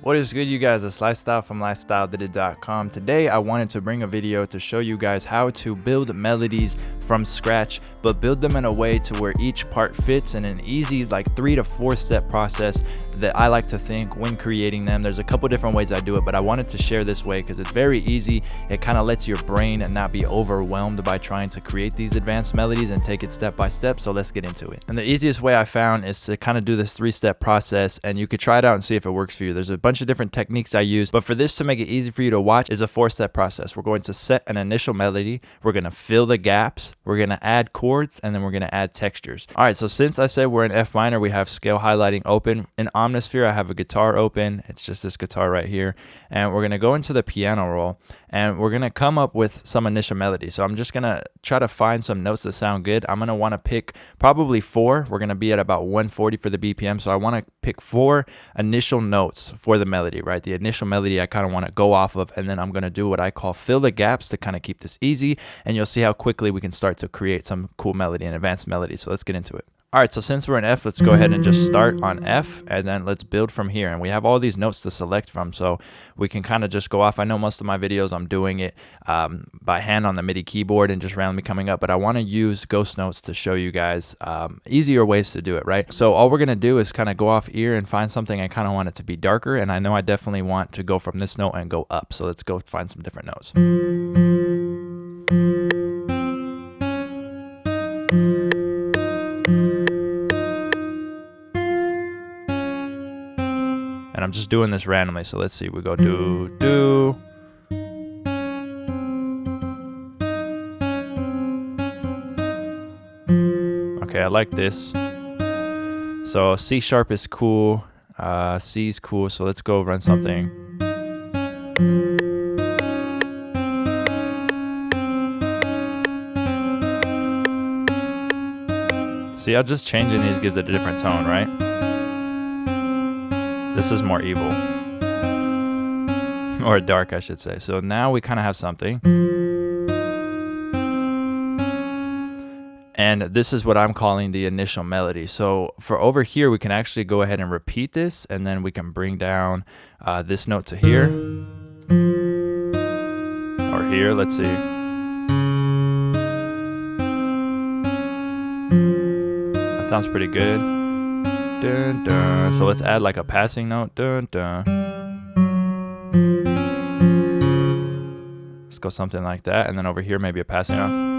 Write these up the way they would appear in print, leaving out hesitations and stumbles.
What is good, you guys? It's Lifestyle from lifestyledidit.com. Today I wanted to bring a video to show you guys how to build melodies from scratch, but build them in a way to where each part fits in an easy, like 3 to 4 step process that I like to think when creating them. There's a couple different ways I do it, but I wanted to share this way because it's very easy. It kind of lets your brain and not be overwhelmed by trying to create these advanced melodies and take it step by step. So let's get into it. And the easiest way I found is to kind of do this 3-step process, and you could try it out and see if it works for you. There's a bunch of different techniques I use, but for this to make it easy for you to watch is a 4-step process. We're going to set an initial melody, we're going to fill the gaps, we're going to add chords, and then we're going to add textures. All right, so since I said we're in F minor, we have scale highlighting open. In Omnisphere, I have a guitar open. It's just this guitar right here, and we're going to go into the piano roll, and we're going to come up with some initial melody. So I'm just going to try to find some notes that sound good. I'm going to want to pick probably 4. We're going to be at about 140 for the BPM, so I want to pick 4 initial notes for the melody, right? The initial melody I kind of want to go off of, and then I'm going to do what I call fill the gaps to kind of keep this easy, and you'll see how quickly we can start to create some cool melody and advanced melody. So let's get into it. All right, so since we're in F, let's go ahead and just start on F, and then let's build from here. And we have all these notes to select from, so we can kind of just go off. I know most of my videos I'm doing it by hand on the MIDI keyboard and just randomly coming up, but I want to use ghost notes to show you guys easier ways to do it, right? So all we're going to do is kind of go off ear and find something I kind of want it to be darker, and I know I definitely want to go from this note and go up, so let's go find some different notes. And I'm just doing this randomly, so let's see. We go do, do. Okay, I like this. So C sharp is cool. C is cool, so let's go run something. See how just changing these gives it a different tone, right? This is more evil, or dark, I should say. So now we kind of have something. And this is what I'm calling the initial melody. So for over here, we can actually go ahead and repeat this, and then we can bring down this note to here. Or here, let's see. That sounds pretty good. Dun, dun. So let's add like a passing note. Dun, dun. Let's go something like that, and then over here maybe a passing note.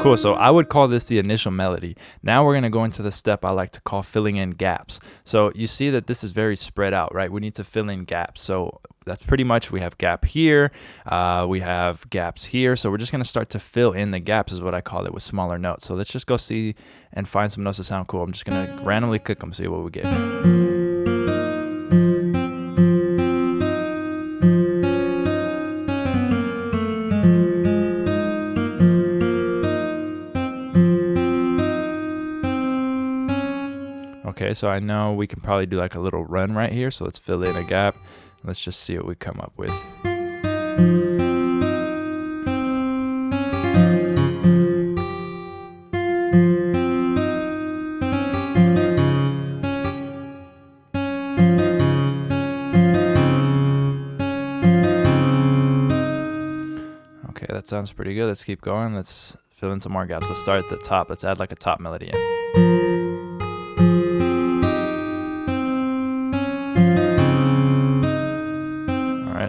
Cool, so I would call this the initial melody. Now we're going to go into the step I like to call filling in gaps. So you see that this is very spread out, right? We need to fill in gaps. So that's pretty much, we have gap here, we have gaps here. So we're just going to start to fill in the gaps is what I call it, with smaller notes. So let's just go see and find some notes that sound cool. I'm just going to randomly click them, see what we get. Okay, so I know we can probably do like a little run right here. So let's fill in a gap. Let's just see what we come up with. Okay, that sounds pretty good. Let's keep going. Let's fill in some more gaps. Let's start at the top. Let's add like a top melody in.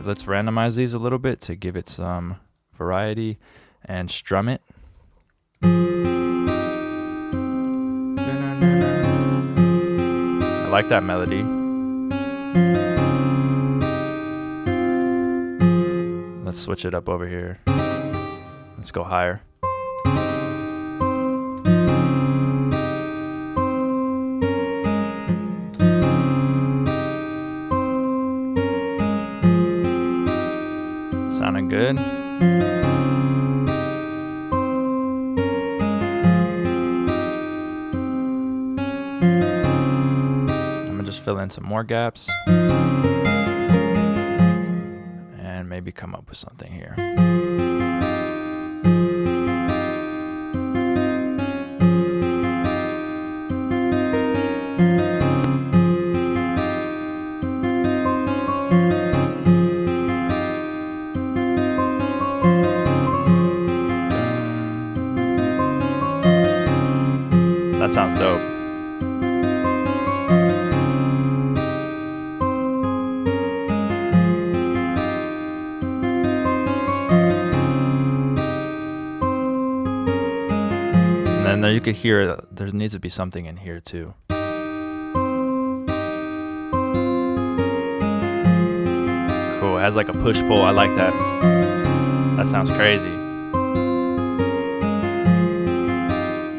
Let's randomize these a little bit to give it some variety and strum it. I like that melody. Let's switch it up over here. Let's go higher. Sounding good. I'm gonna just fill in some more gaps. And maybe come up with something here. That sounds dope. And then there you could hear there needs to be something in here too. Cool. It has like a push pull. I like that. That sounds crazy.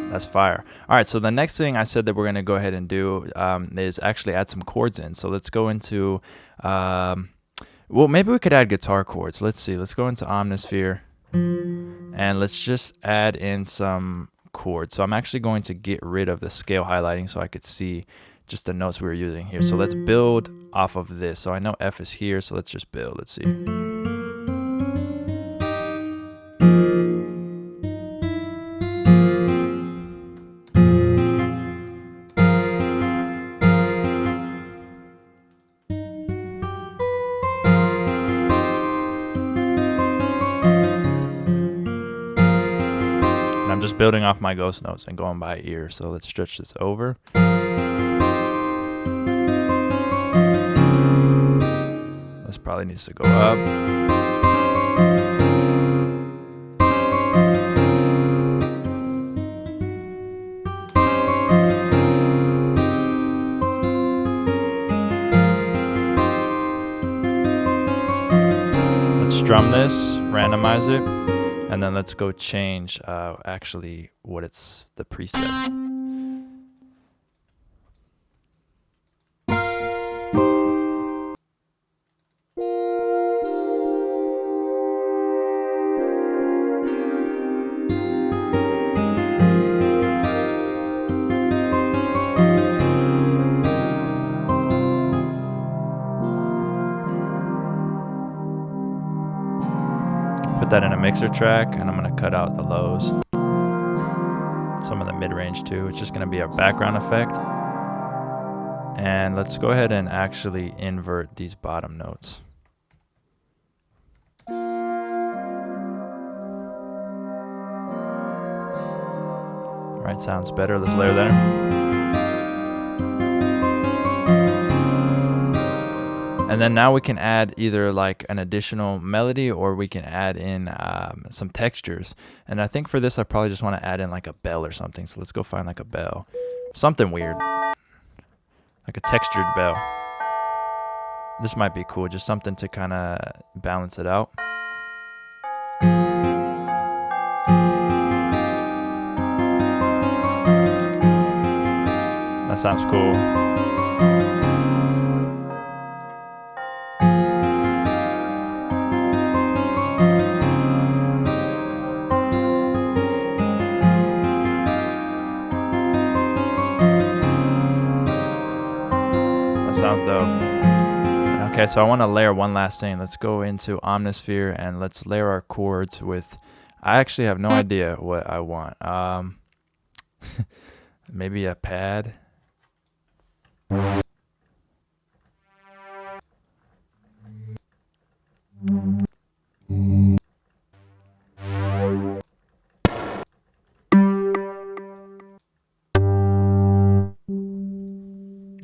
That's fire. All right, so the next thing I said that we're going to go ahead and do is actually add some chords in. So let's go into, well, maybe we could add guitar chords. Let's see. Let's go into Omnisphere, and let's just add in some chords. So I'm actually going to get rid of the scale highlighting so I could see just the notes we were using here. So let's build off of this. So I know F is here, so let's just build. Let's see. I'm just building off my ghost notes and going by ear. So let's stretch this over. This probably needs to go up. Let's strum this, randomize it. And then let's go change actually what it's the preset. Put that in a mixer track, and I'm going to cut out the lows. Some of the mid-range too. It's just going to be a background effect. And let's go ahead and actually invert these bottom notes. All right, sounds better. Let's layer that in. And then now we can add either like an additional melody, or we can add in some textures. And I think for this, I probably just want to add in like a bell or something. So let's go find like a bell. Something weird. Like a textured bell. This might be cool. Just something to kind of balance it out. That sounds cool. Sounds dope. Okay, so I want to layer one last thing. Let's go into Omnisphere and let's layer our chords with, I actually have no idea what I want. Maybe a pad.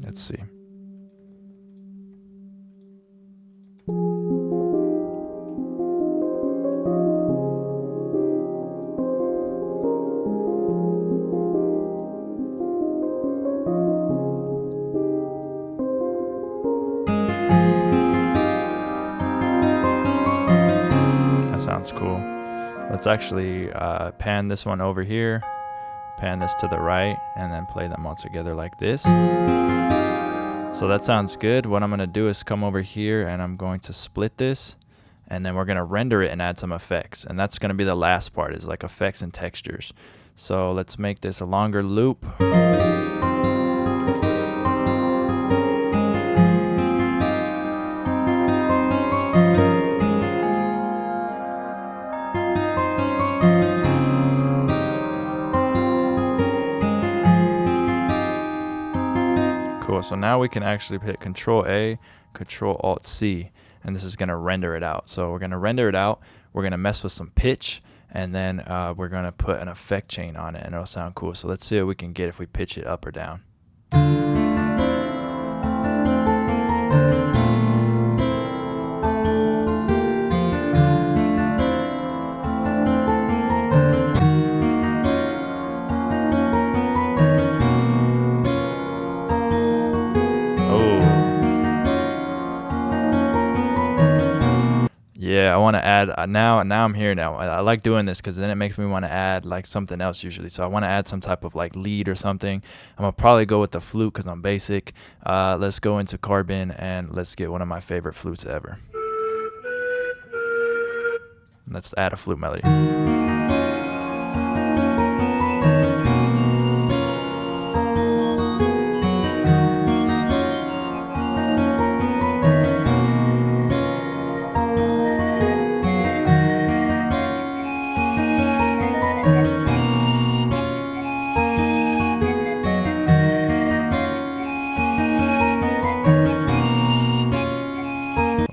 Let's see. Sounds cool. Let's actually pan this one over here, pan this to the right, and then play them all together like this. So that sounds good. What I'm going to do is come over here and I'm going to split this, and then we're going to render it and add some effects. And that's going to be the last part, is like effects and textures. So let's make this a longer loop. So now we can actually hit Control A, Control Alt C, and this is going to render it out. So we're going to render it out. We're going to mess with some pitch, and then we're gonna put an effect chain on it, and it'll sound cool. So let's see what we can get if we pitch it up or down. Yeah, I want to add now I'm here now. I like doing this because then it makes me want to add like something else usually. So I want to add some type of like lead or something. I'm gonna probably go with the flute because I'm basic. Let's go into Carbon and let's get one of my favorite flutes ever. Let's add a flute melody.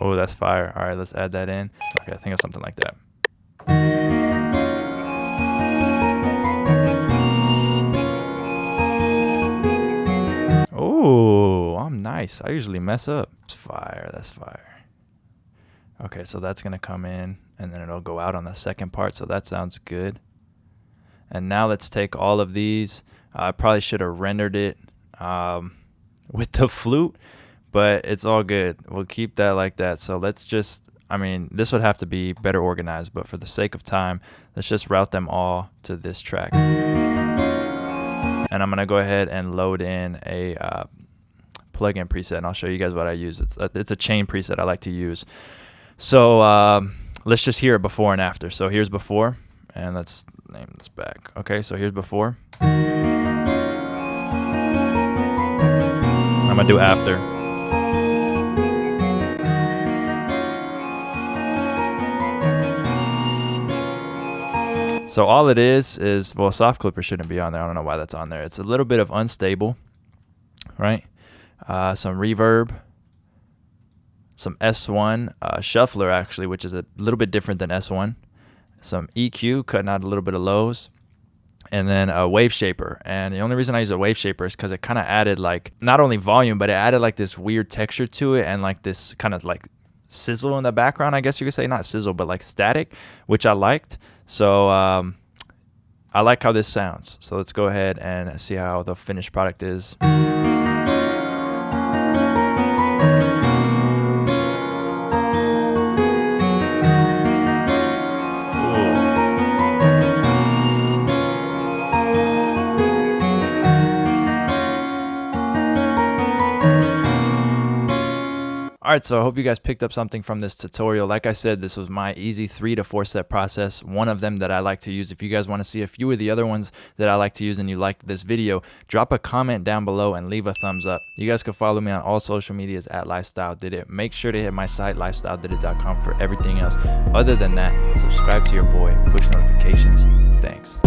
Oh, that's fire. All right, let's add that in. Okay, I think of something like that. Oh, I'm nice. I usually mess up. That's fire. That's fire. Okay, so that's going to come in, and then it'll go out on the second part, so that sounds good. And now let's take all of these. I probably should have rendered it with the flute, but it's all good. We'll keep that like that. So let's just, I mean, this would have to be better organized, but for the sake of time, let's just route them all to this track. And I'm gonna go ahead and load in a plugin preset, and I'll show you guys what I use. It's a chain preset I like to use. So let's just hear it before and after. So here's before, and let's name this back. Okay, so here's before. I'm gonna do after. So all it is, well, soft clipper shouldn't be on there. I don't know why that's on there. It's a little bit of unstable, right? Some reverb, some S1 shuffler actually, which is a little bit different than S1. Some EQ, cutting out a little bit of lows, and then a wave shaper. And the only reason I use a wave shaper is because it kind of added like not only volume, but it added like this weird texture to it, and like this kind of like sizzle in the background, I guess you could say. Not sizzle, but like static, which I liked. So I like how this sounds. So let's go ahead and see how the finished product is. Alright, so I hope you guys picked up something from this tutorial. Like I said, this was my easy 3 to 4 step process, one of them that I like to use. If you guys want to see a few of the other ones that I like to use and you liked this video, drop a comment down below and leave a thumbs up. You guys can follow me on all social medias at Lifestyle Did It. Make sure to hit my site, lifestyledidit.com, for everything else. Other than that, subscribe to your boy, push notifications. Thanks.